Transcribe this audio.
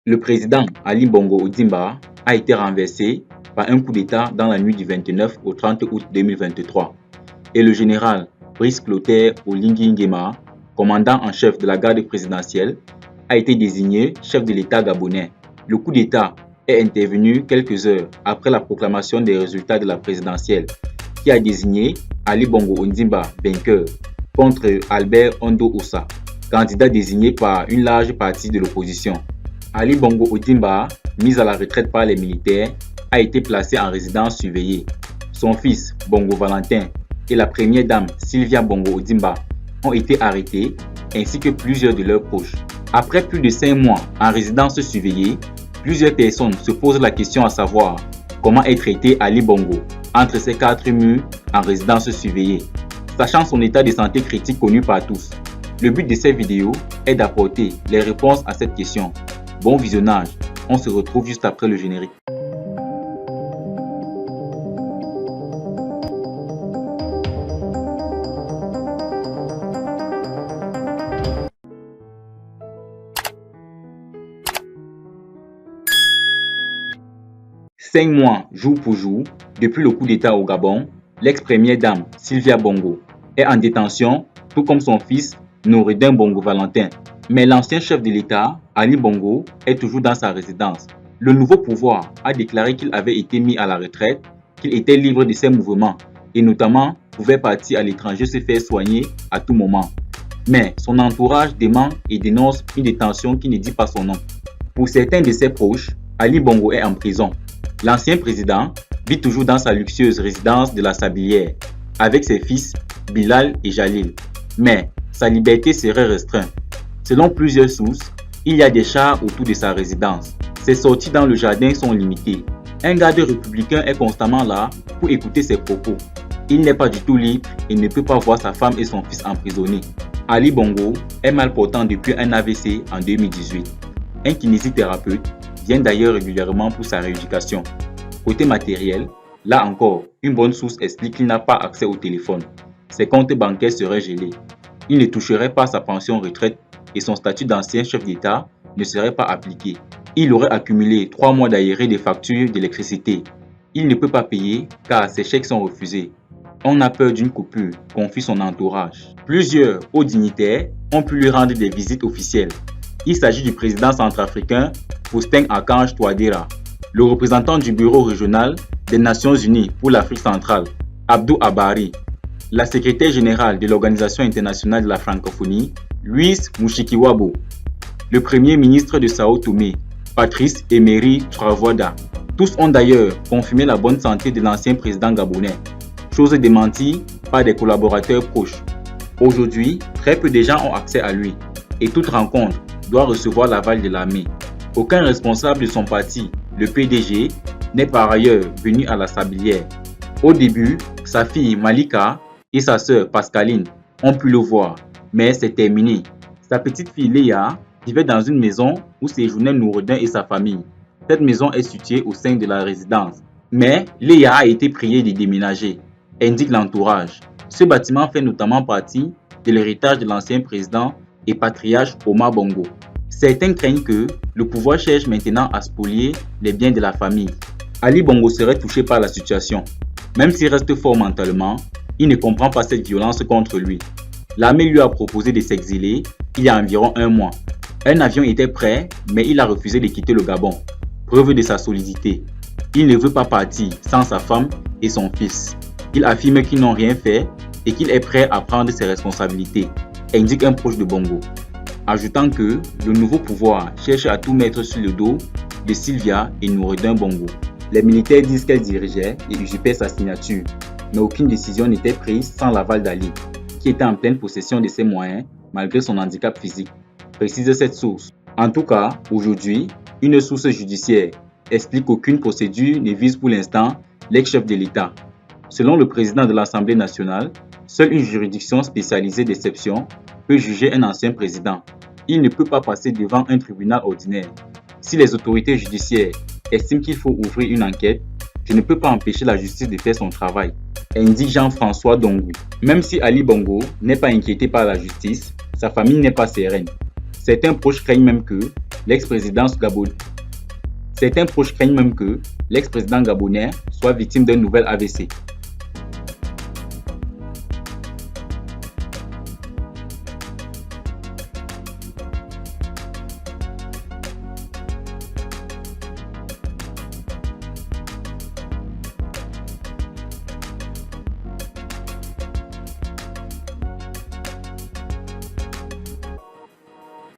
Le président Ali Bongo Ondimba a été renversé par un coup d'État dans la nuit du 29 au 30 août 2023 et le général Brice Clotaire Oligui Nguema, commandant en chef de la garde présidentielle, a été désigné chef de l'État gabonais. Le coup d'État est intervenu quelques heures après la proclamation des résultats de la présidentielle qui a désigné Ali Bongo Ondimba vainqueur contre Albert Ondo Ossa, candidat désigné par une large partie de l'opposition. Ali Bongo Ondimba, mis à la retraite par les militaires, a été placé en résidence surveillée. Son fils, Bongo Valentin, et la première dame, Sylvia Bongo Ondimba, ont été arrêtés, ainsi que plusieurs de leurs proches. Après plus de 5 mois en résidence surveillée, plusieurs personnes se posent la question à savoir comment est traité Ali Bongo entre ces 4 murs en résidence surveillée, sachant son état de santé critique connu par tous. Le but de cette vidéo est d'apporter les réponses à cette question. Bon visionnage, on se retrouve juste après le générique. Cinq mois, jour pour jour, depuis le coup d'État au Gabon, l'ex-première dame Sylvia Bongo est en détention, tout comme son fils Noureddin Bongo Valentin. Mais l'ancien chef de l'État, Ali Bongo, est toujours dans sa résidence. Le nouveau pouvoir a déclaré qu'il avait été mis à la retraite, qu'il était libre de ses mouvements et notamment pouvait partir à l'étranger se faire soigner à tout moment. Mais son entourage demande et dénonce une détention qui ne dit pas son nom. Pour certains de ses proches, Ali Bongo est en prison. L'ancien président vit toujours dans sa luxueuse résidence de la Sablière avec ses fils Bilal et Jalil. Mais sa liberté serait restreinte. Selon plusieurs sources, il y a des chars autour de sa résidence. Ses sorties dans le jardin sont limitées. Un garde républicain est constamment là pour écouter ses propos. Il n'est pas du tout libre et ne peut pas voir sa femme et son fils emprisonnés. Ali Bongo est malportant depuis un AVC en 2018. Un kinésithérapeute vient d'ailleurs régulièrement pour sa rééducation. Côté matériel, là encore, une bonne source explique qu'il n'a pas accès au téléphone. Ses comptes bancaires seraient gelés. Il ne toucherait pas sa pension retraite et son statut d'ancien chef d'État ne serait pas appliqué. Il aurait accumulé 3 mois d'arriérés des factures d'électricité. Il ne peut pas payer car ses chèques sont refusés. On a peur d'une coupure, confie son entourage. Plusieurs hauts dignitaires ont pu lui rendre des visites officielles. Il s'agit du président centrafricain Faustin Archange Touadéra, le représentant du bureau régional des Nations Unies pour l'Afrique centrale, Abdou Abari, la secrétaire générale de l'Organisation internationale de la francophonie, Louise Mushikiwabo, le premier ministre de Sao Tomé, Patrice Emery Trovoada. Tous ont d'ailleurs confirmé la bonne santé de l'ancien président gabonais, chose démentie par des collaborateurs proches. Aujourd'hui, très peu de gens ont accès à lui et toute rencontre doit recevoir l'aval de l'armée. Aucun responsable de son parti, le PDG, n'est par ailleurs venu à la Sablière. Au début, sa fille Malika et sa sœur Pascaline ont pu le voir, mais c'est terminé. Sa petite fille Léa vivait dans une maison où séjournaient Noureddin et sa famille. Cette maison est située au sein de la résidence. Mais Léa a été priée de déménager, indique l'entourage. Ce bâtiment fait notamment partie de l'héritage de l'ancien président et patriarche Omar Bongo. Certains craignent que le pouvoir cherche maintenant à spolier les biens de la famille. Ali Bongo serait touché par la situation. Même s'il reste fort mentalement, il ne comprend pas cette violence contre lui. L'armée lui a proposé de s'exiler il y a environ 1 mois. Un avion était prêt, mais il a refusé de quitter le Gabon. Preuve de sa solidité. Il ne veut pas partir sans sa femme et son fils. Il affirme qu'ils n'ont rien fait et qu'il est prêt à prendre ses responsabilités, indique un proche de Bongo, ajoutant que le nouveau pouvoir cherche à tout mettre sur le dos de Sylvia et Noureddin Bongo. Les militaires disent qu'elle dirigeait et usurpait sa signature, mais aucune décision n'était prise sans l'aval d'Ali, qui était en pleine possession de ses moyens malgré son handicap physique, précise cette source. En tout cas, aujourd'hui, une source judiciaire explique qu'aucune procédure ne vise pour l'instant l'ex-chef de l'État. Selon le président de l'Assemblée nationale, seule une juridiction spécialisée d'exception peut juger un ancien président. Il ne peut pas passer devant un tribunal ordinaire. Si les autorités judiciaires estiment qu'il faut ouvrir une enquête, je ne peux pas empêcher la justice de faire son travail, indique Jean-François Dongui. Même si Ali Bongo n'est pas inquiété par la justice, sa famille n'est pas sereine. Certains proches craignent même que l'ex-présidence gabonaise. Certains proches craignent même que l'ex-président gabonais soit victime d'un nouvel AVC.